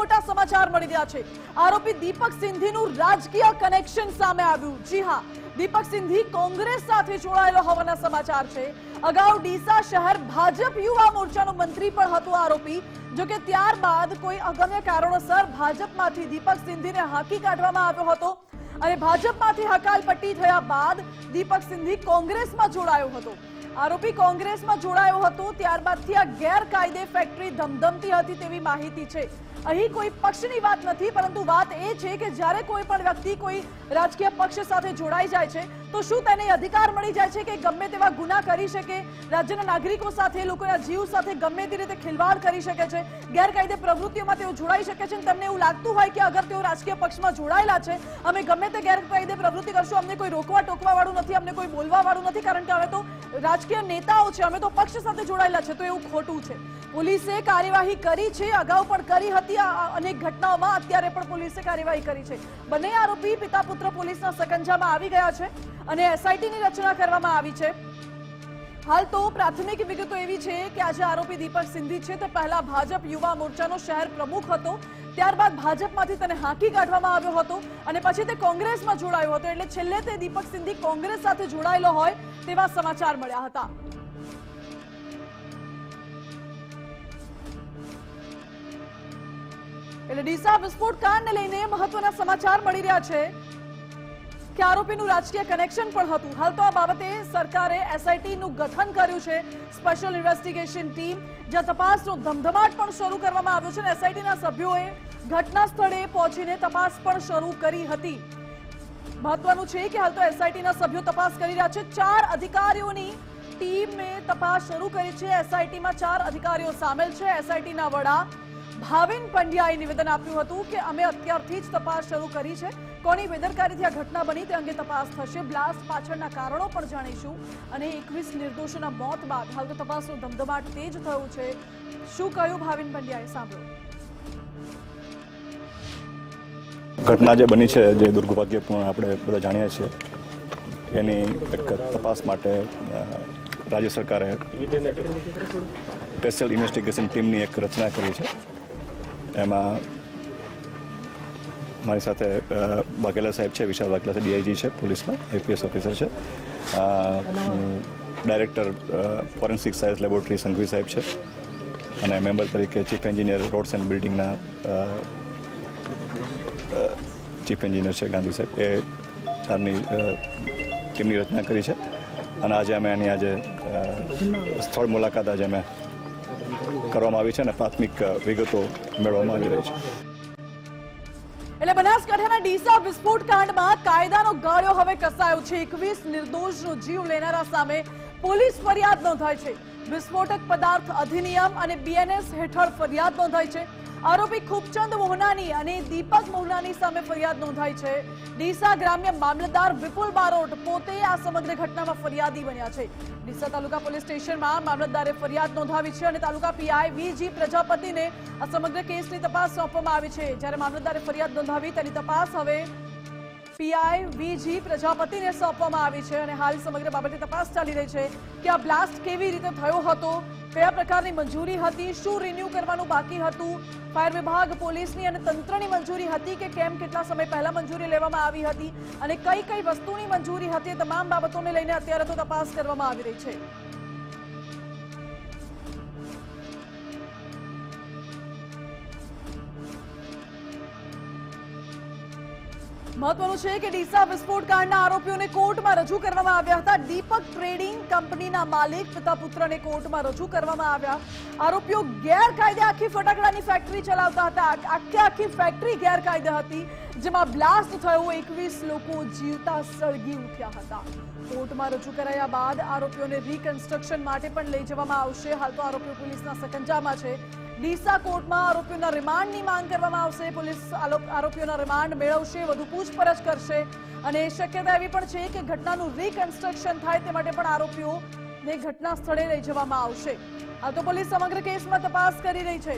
મોટા સમાચાર મળી રહ્યા છે। આરોપી દીપક સિંધીનું રાજકીય કનેક્શન સામે આવ્યું। જી હા, દીપક સિંધી કોંગ્રેસ સાથે જોડાયેલો હોવાના સમાચાર છે। અગાઉ ડીસા શહેર ભાજપ યુવા મોરચાનો મંત્રી પણ હતો આરોપી। જો કે ત્યારબાદ કોઈ અગમ્ય કારણોસર ભાજપમાંથી દીપક સિંધીને હાંકી કાઢવામાં આવ્યો હતો અને ભાજપમાંથી હકાલપટ્ટી થયા બાદ દીપક સિંધી કોંગ્રેસમાં જોડાયો હતો। આરોપી કોંગ્રેસમાં જોડાયો હતો ત્યારબાદથી આ ગેરકાયદે ફેક્ટરી ધમધમતી હતી તેવી માહિતી છે। અહીં કોઈ પક્ષની વાત નથી, પરંતુ વાત એ છે કે જ્યારે કોઈ પણ વ્યક્તિ કોઈ રાજકીય પક્ષ સાથે જોડાઈ જાય છે તો શું તેને અધિકાર મળી જાય છે કે ગમે તેવા ગુના કરી શકે, રાજ્યના નાગરિકો સાથે, લોકોના જીવ સાથે ગમે તે રીતે ખિલવાડ કરી શકે છે, ગેરકાયદે પ્રવૃત્તિઓમાં તેઓ જોડાઈ શકે છે। તમને એવું લાગતું હોય કે અગર તેઓ રાજકીય પક્ષમાં જોડાયેલા છે, અમે ગમે તે ગેરકાયદે પ્રવૃત્તિ કરશું, અમને કોઈ રોકવા ટોકવા વાળું નથી, અમને કોઈ બોલવા વાળું નથી, કારણ કે હવે તો રાજકીય નેતાઓ છે, અમે તો પક્ષ સાથે જોડાયેલા છે, તો એવું ખોટું છે। પોલીસે કાર્યવાહી કરી છે, અગાઉ પણ કરી હતી અનેક ઘટનાઓમાં, અત્યારે પણ પોલીસે કાર્યવાહી કરી છે। બંને આરોપી પિતા પુત્ર પોલીસના સકંજામાં આવી ગયા છે અને એસઆઈટીની રચના કરવામાં આવી છે। હાલ તો પ્રાથમિક વિગતો એવી છે કે આજે આરોપી દીપક સિંધી છે તે પહેલા ભાજપ યુવા મોરચાનો શહેર પ્રમુખ હતો, ત્યારબાદ ભાજપમાંથી તેને હાંકી કાઢવામાં આવ્યો હતો અને પછી તે કોંગ્રેસમાં જોડાયો હતો, એટલે છેલ્લે તે દીપક સિંધી કોંગ્રેસ સાથે જોડાયેલો હોય તેવા સમાચાર મળ્યા હતા। એટલે ડીસા વિસ્ફોટ કાંડને લઈને મહત્વના સમાચાર મળી રહ્યા છે કે આરોપીનું રાજકીય કનેક્શન પણ હતું। હાલ તો આ બાબતે સરકારે એસઆઈટીનું ગઠન કર્યું છે, સ્પેશિયલ ઇન્વેસ્ટિગેશન ટીમ, જ્યાં તપાસનો ધમધમાટ પણ શરૂ કરવામાં આવ્યો છે અને એસઆઈટીના સભ્યોએ ઘટના સ્થળે પહોંચીને તપાસ પણ શરૂ કરી હતી। મહત્વનું છે કે હાલ તો એસઆઈટીના સભ્યો તપાસ કરી રહ્યા છે। 4 અધિકારીઓની ટીમે તપાસ શરૂ કરી છે। એસઆઈટીમાં 4 અધિકારીઓ સામેલ છે। એસઆઈટીના વડા ભાવિન પંડ્યાએ નિવેદન આપ્યું હતું કે અમે અત્યારથી જ તપાસ શરૂ કરી છે, કોની બેદરકારીથી આ ઘટના બની તે અંગે તપાસ થશે, બ્લાસ્ટ પાછળના કારણો પણ જાણીશું અને 21 નિર્દોષોના મોત બાદ હાલ તો તપાસનો ધમધમાટ તેજ થયું છે। શું કહ્યું ભાવિન પંડ્યાએ, સાંભળો। ઘટના જે બની છે, જે દુર્ભાગ્યપૂર્ણ આપણે બધા જાણીએ છીએ, એની એક તપાસ માટે રાજ્ય સરકારે સ્પેશિયલ ઇન્વેસ્ટિગેશન ટીમની એક રચના કરી છે। એમાં મારી સાથે વાઘેલા સાહેબ છે, વિશાલ વાઘેલા ડીઆઈજી છે પોલીસમાં, આઈપીએસ ઓફિસર છે, director forensic science laboratory Sanghvi સાહેબ છે અને મેમ્બર તરીકે ચીફ એન્જિનિયર રોડ્સ એન્ડ બિલ્ડિંગના ચીફ એન્જિનિયર છે ગાંધી સાહેબ। એ ચારની ટીમની રચના કરી છે અને આજે અમે એની સ્થળ મુલાકાત આજે અમે કરવામાં આવી છે અને પ્રાથમિક વિગતો મેળવવામાં આવી રહી છે। એટલે બનાસકાંઠાના ડીસા વિસ્ફોટ કાંડમાં કાયદાનો ગાળ્યો હવે કસાયો છે। 21 નિર્દોષનો જીવ લેનારા સામે પોલીસ ફરિયાદ નોંધાઈ છે। વિસ્ફોટક પદાર્થ અધિનિયમ અને બીએનએસ હેઠળ ફરિયાદ નોંધાઈ છે। આરોપી ખૂબચંદ મોહનાની અને દીપક મોહનાની સામે ફરિયાદ નોંધાઈ છે। ડીસા ગ્રામ્ય મામલતદાર વિપુલ બારોટ પોતે આ સમગ્ર ઘટનામાં ફરિયાદી બન્યા છે। ડીસા તાલુકા પોલીસ સ્ટેશનમાં મામલતદારે ફરિયાદ નોંધાવી છે અને તાલુકા પીઆઈ વીજી પ્રજાપતિને આ સમગ્ર કેસની તપાસ સોંપવામાં આવી છે। જ્યારે મામલતદારે ફરિયાદ નોંધાવી તેની તપાસ હવે પીઆઈ વીજી પ્રજાપતિને સોંપવામાં આવી છે અને હાલ સમગ્ર બાબતે તપાસ ચાલી રહી છે કે આ બ્લાસ્ટ કેવી રીતે થયો હતો, કયા પ્રકારની મંજૂરી હતી, શું રિન્યુ કરવાનું બાકી હતું, ફાયર વિભાગ, પોલીસની અને તંત્રની મંજૂરી હતી કે કેમ, કેટલા સમય પહેલા મંજૂરી લેવામાં આવી હતી અને કઈ કઈ વસ્તુની મંજૂરી હતી, તમામ બાબતોને લઈને અત્યારે તો તપાસ કરવામાં આવી રહી છે। મહત્વનું છે કે ડીસા વિસ્ફોટ કાંડના આરોપીઓને કોર્ટમાં રજૂ કરવામાં આવ્યા હતા। દીપક ટ્રેડિંગ કંપનીના માલિક પિતા પુત્રને કોર્ટમાં રજૂ કરવામાં આવ્યા। આરોપીઓ ગેરકાયદે આખી ફટાકડાની ફેક્ટરી ચલાવતા હતા। આખી ફેક્ટરી ગેરકાયદે હતી, જેમાં બ્લાસ્ટ થયો, 21 લોકો જીવતા સળગી ઉઠ્યા હતા। કોર્ટમાં રજૂ કરાયા બાદ આરોપીઓને રિકન્સ્ટ્રક્શન માટે પણ લઈ જવામાં આવશે। હાલ તો આરોપીઓ પોલીસના સકંજામાં છે। ડીસા કોર્ટમાં આરોપીઓના રિમાન્ડની માંગ કરવામાં આવશે। પોલીસ આરોપીઓના રિમાન્ડ મેળવશે, વધુ પૂછપરછ કરશે અને શક્યતા એવી પણ છે કે ઘટનાનું રિકન્સ્ટ્રક્શન થાય તે માટે પણ આરોપીઓને ઘટના સ્થળે લઈ જવામાં આવશે। હાલ તો પોલીસ સમગ્ર કેસમાં તપાસ કરી રહી છે।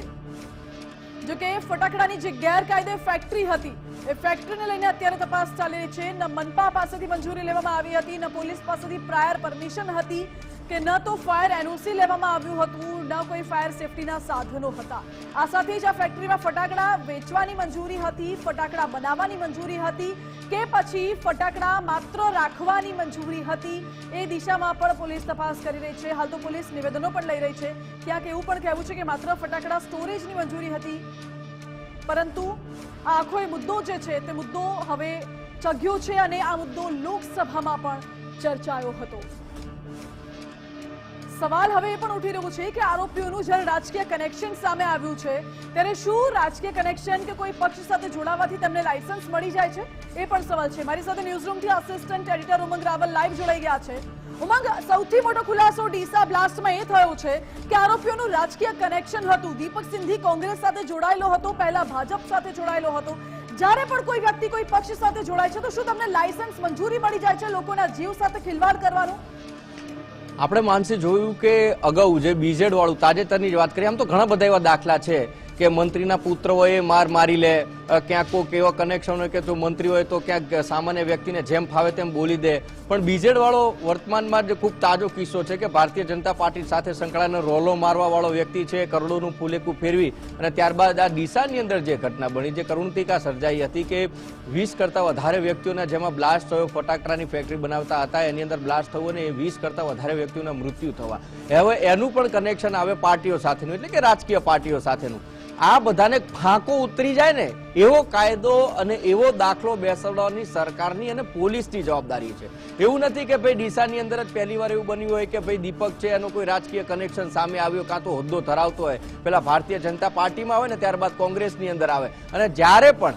જો કે ફટાકડાની જે ગેરકાયદે ફેક્ટરી હતી એ ફેક્ટરીને લઈને અત્યારે તપાસ ચાલી રહી છે। ન મનપા પાસેથી મંજૂરી લેવામાં આવી હતી, ન પોલીસ પાસેથી પ્રાયર પરમિશન હતી, કે ન તો ફાયર એનઓસી લેવામાં આવ્યું હતું, ન કોઈ ફાયર સેફટીના સાધનો હતા. આ સાથે જ આ ફેક્ટરીમાં ફટાકડા વેચવાની મંજૂરી હતી, ફટાકડા બનાવવાની મંજૂરી હતી કે પછી ફટાકડા માત્ર રાખવાની મંજૂરી હતી, એ દિશામાં પણ પોલીસ તપાસ કરી રહી છે. હાલ તો પોલીસ નિવેદનો પણ લઈ રહી છે. ક્યાંક એવું પણ કહેવું છે કે માત્ર ફટાકડા સ્ટોરેજની મંજૂરી હતી, પરંતુ આ આખો એ મુદ્દો જે છે તે મુદ્દો હવે ચગ્યો છે અને આ મુદ્દો લોકસભામાં પણ ચર્ચાયો હતો. સવાલ હવે એ પણ ઉઠી રહ્યો છે કે આરોપીઓનું જ્યારે રાજકીય કનેક્શન સામે આવ્યું છે ત્યારે શું રાજકીય કનેક્શન કે કોઈ પક્ષ સાથે જોડાવાથી તેમને લાયસન્સ મળી જાય છે, એ પણ સવાલ છે. મારી સાથે ન્યૂઝરૂમથી આસિસ્ટન્ટ એડિટર ઉમંગ રાવલ લાઈવ જોડાઈ ગયા છે. ઉમંગ, સૌથી મોટો ખુલાસો ડીસા બ્લાસ્ટમાં એ થયો છે કે આરોપીઓનું રાજકીય કનેક્શન હતું. દીપક સિંધી કોંગ્રેસ સાથે જોડાયેલો હતો, પહેલા ભાજપ સાથે જોડાયેલો હતો. જ્યારે પણ કોઈ વ્યક્તિ કોઈ પક્ષ સાથે જોડાય છે તો શું તમને લાયસન્સ મંજૂરી મળી જાય છે લોકોના જીવ સાથે ખિલવાડ કરવાનું? આપણે માનસી જોયું કે અગાઉ જે બીજેડ વાળું તાજેતરની જ વાત કરીએ, આમ તો ઘણા બધા એવા દાખલા છે કે મંત્રીના પુત્રોએ મારી લે, ક્યાંક કોઈ એવા કનેક્શન હોય કે જો મંત્રી હોય તો ક્યાંક સામાન્ય વ્યક્તિને જેમ ફાવે તેમ બોલી દે. પણ બીજેડ વાળો વર્તમાનમાં જે ખૂબ તાજો કિસ્સો છે કે ભારતીય જનતા પાર્ટી સાથે સંકળાયેલો રોલો મારવા વાળો વ્યક્તિ છે, કરોડોનું ફૂલેકું ફેરવી અને ત્યારબાદ આ ડીસાની અંદર જે ઘટના બની, જે કરુણતિકા સર્જાઈ હતી કે 20 કરતાં વધારે વ્યક્તિઓના જેમાં બ્લાસ્ટ થયો, ફટાકડાની ફેક્ટરી બનાવતા હતા એની અંદર બ્લાસ્ટ થયો અને એ 20 કરતાં વધારે વ્યક્તિઓના મૃત્યુ થવા. હવે એનું પણ કનેક્શન આવે પાર્ટીઓ સાથેનું, એટલે કે રાજકીય પાર્ટીઓ સાથેનું. આ બધાને ફાંકો ઉતરી જાય ને એવો કાયદો અને એવો દાખલો બેસાડવાની સરકારની અને પોલીસની જવાબદારી છે. એવું નથી કે ભાઈ ડીસાની અંદર જ પહેલી વાર એવું બન્યું હોય કે ભાઈ દીપક છે એનો કોઈ રાજકીય કનેક્શન સામે આવ્યો, કાં તો હોદ્દો ધરાવતો હોય, પેલા ભારતીય જનતા પાર્ટીમાં આવે ને ત્યારબાદ કોંગ્રેસની અંદર આવે. અને જ્યારે પણ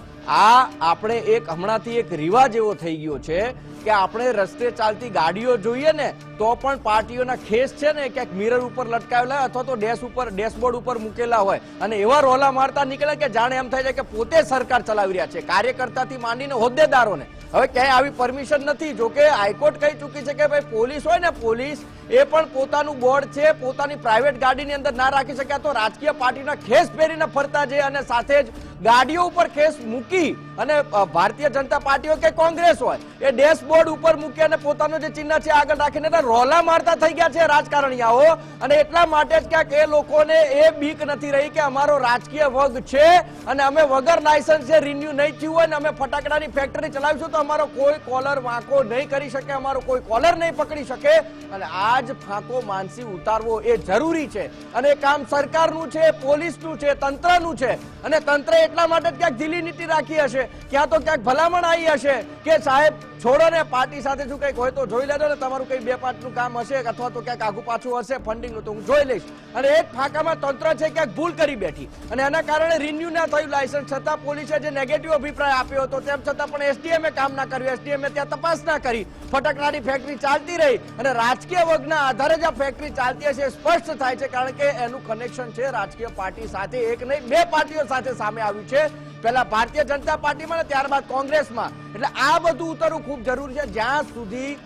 આપણે હમણાંથી એક રિવાજ એવો થઈ ગયો છે કે આપણે રસ્તે ચાલતી ગાડીઓ જોઈએ ને તો પણ પાર્ટીઓના ખેસ છે ને ક્યાંક મિરર ઉપર લટકાવેલા અથવા તો ડેશબોર્ડ ઉપર મૂકેલા હોય અને એવા રોલા મારતા નીકળે કે જાણે એમ થાય છે કે પોતે સરકાર ચલાવી રહ્યા છે, કાર્યકર્તાથી માંડીને હોદ્દેદારોને. હવે ક્યાંય આવી પરમિશન નથી. જોકે હાઈકોર્ટ કહી ચૂકી છે કે ભાઈ પોલીસ હોય ને, પોલીસ એ પણ પોતાનું બોર્ડ છે પોતાની પ્રાઇવેટ ગાડીની અંદર ના રાખી શકે. તો રાજકીય પાર્ટીના ખેસ પહેરીને ફરતા છે અને સાથે જ ગાડીઓ ઉપર ખેસ મૂકી અને ભારતીય જનતા પાર્ટી હોય કે કોંગ્રેસ હોય એ ડેશબોર્ડ ઉપર મૂકી અને પોતાનું જે ચિહ્ન છે આગળ રાખીને રોલા મારતા થઈ ગયા છે રાજકારણીઓ. અને એટલા માટે જ ક્યાંક એ લોકોને એ બીક નથી રહી કે અમારો રાજકીય વર્ગ છે અને અમે વગર લાયસન્સે રિન્યુ નહીં થયું હોય ને અમે ફટાકડાની ફેક્ટરી ચલાવીશું તો અમારો કોઈ કોલર વાંકો નહીં કરી શકે, અમારો કોઈ કોલર નહીં પકડી શકે. અને આ જ ફાંકો માનસી ઉતારવો એ જરૂરી છે અને કામ સરકારનું છે, પોલીસનું છે, તંત્રનું છે. અને તંત્રે એટલા માટે ક્યાંક ઢીલી નીતિ રાખી હશે, ક્યાં તો ક્યાંક ભલામણ આવી હશે કે સાહેબ છોડો ને, પાર્ટી સાથે શું કંઈક હોય તો જોઈ લેજો ને, તમારું કઈ 2-5નું કામ હશે અથવા તો ક્યાંક આગુ પાછું હશે ફંડિંગનું તો હું જોઈ લઈશ. અને એ ફાંકામાં તંત્ર છે ક્યાંક ભૂલ કરી બેઠી અને એના કારણે રિન્યુ ના થયું લાયસન્સ, છતાં પોલીસે જે નેગેટિવ અભિપ્રાય આપ્યો હતો તેમ છતાં પણ એસડીએમએ કામ ના કર્યું, એસડીએમએ ત્યાં તપાસ ના કરી, ફટાકડાની ફેક્ટરી ચાલતી રહી અને રાજકીય વર્ગના આધારે જ આ ફેક્ટરી ચાલતી હશે સ્પષ્ટ થાય છે. કારણ કે એનું કનેક્શન છે રાજકીય પાર્ટી સાથે, એક નહીં 2 પાર્ટીઓ સાથે સામે આવ્યું છે, પહેલા ભારતીય જનતા પાર્ટીમાં ત્યારબાદ કોંગ્રેસમાં. એટલે આ બધું ઉતરવું ખૂબ જરૂરી છે. જ્યાં સુધી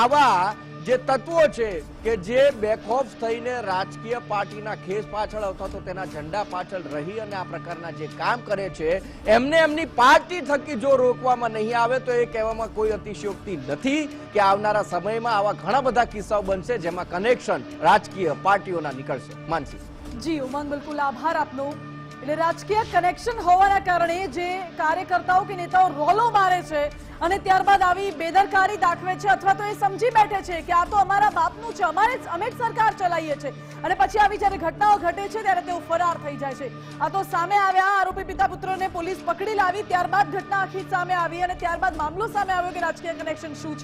આવા જે તત્વો છે કે જે બેખોફ થઈને રાજકીય પાર્ટીના ખેસ પાછળ અથવા તો તેના ઝંડા પાછળ રહી અને આ પ્રકારના જે કામ કરે છે એમને એમની પાર્ટી થકી જો રોકવામાં નહીં આવે તો એ કહેવામાં કોઈ અતિશયોક્તિ નથી કે આવનારા સમયમાં આવા ઘણા બધા કિસ્સાઓ બનશે જેમાં કનેક્શન રાજકીય પાર્ટીઓના નીકળશે. માનસી જી ઉમંગ, બિલકુલ આભાર આપનો. એટલે રાજકીય કનેક્શન હોવાના કારણે જે કાર્યકર્તાઓ કે નેતાઓ રોલો મારે છે અને ત્યારબાદ આવી બેદરકારી દાખવે છે અથવા તો એ સમજી બેઠે છે કે આ તો અમારા બાપનું છે, અમે જ સરકાર ચલાવીએ છીએ અને પછી આવી જ્યારે ઘટનાઓ ઘટે છે ત્યારે તેઓ ફરાર થઈ જાય છે. આ તો સામે આવ્યા આરોપી પિતા પુત્રોને પોલીસ પકડી લાવી, ત્યારબાદ ઘટના આખી સામે આવી અને ત્યારબાદ મામલો સામે આવ્યો કે રાજકીય કનેક્શન શું છે.